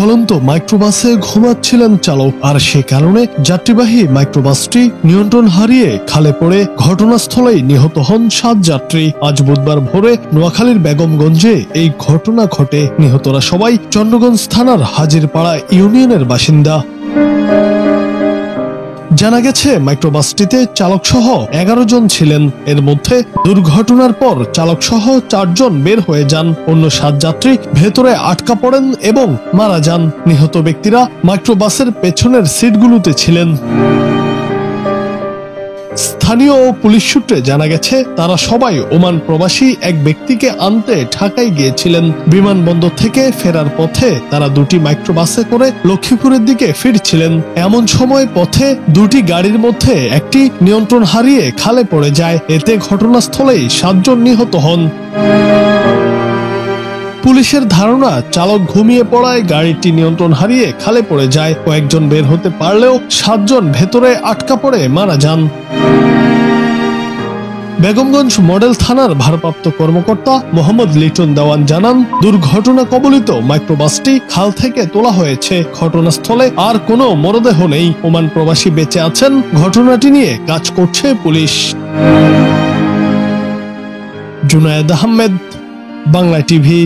চলন্ত মাইক্রোবাসে ঘুমাচ্ছিলেন চালক, আর সে কারণে যাত্রীবাহী মাইক্রোবাসটি নিয়ন্ত্রণ হারিয়ে খালে পড়ে ঘটনাস্থলেই নিহত হন 7 যাত্রী। আজ বুধবার ভোরে নোয়াখালীর বেগমগঞ্জে এই ঘটনা ঘটে। নিহতরা সবাই চন্দ্রগঞ্জ থানার হাজিরপাড়া ইউনিয়নের বাসিন্দা। জানা গেছে, মাইক্রোবাসটিতে চালক সহ 11 জন ছিলেন। এর মধ্যে দুর্ঘটনার পর চালক সহ 4 জন বের হয়ে যান। অন্য 7 যাত্রী ভেতরে আটকা পড়েন এবং মারা যান। নিহত ব্যক্তিরা মাইক্রোবাসের পেছনের সিটগুলোতে ছিলেন। স্থানীয় ও পুলিশ সূত্রে জানা গেছে, তারা সবাই ওমান প্রবাসী এক ব্যক্তিকে আনতে ঢাকায় গিয়েছিলেন। বিমানবন্দর থেকে ফেরার পথে তারা 2টি মাইক্রোবাসে করে লক্ষ্মীপুরের দিকে ফিরছিলেন। এমন সময় পথে 2টি গাড়ির মধ্যে একটি নিয়ন্ত্রণ হারিয়ে খালে পড়ে যায়। এতে ঘটনাস্থলেই 7 জন নিহত হন। পুলিশের ধারণা, চালক ঘুমিয়ে পড়ায় গাড়িটি নিয়ন্ত্রণ হারিয়ে খালে পড়ে যায়। কয়েকজন বের হতে পারলেও 7 জন ভেতরে আটকা পড়ে মারা যান। বেগমগঞ্জ মডেল থানার ভারপ্রাপ্ত কর্মকর্তা মোহাম্মদ লিটন দেওয়ান জানান, দুর্ঘটনা কবলিত মাইক্রোবাসটি খাল থেকে তোলা হয়েছে। ঘটনাস্থলে আর কোনো মরদেহ নেই। ওমান প্রবাসী বেঁচে আছেন। ঘটনাটি নিয়ে কাজ করছে পুলিশ। জুনায়েদ আহমেদ, বাংলা টিভি।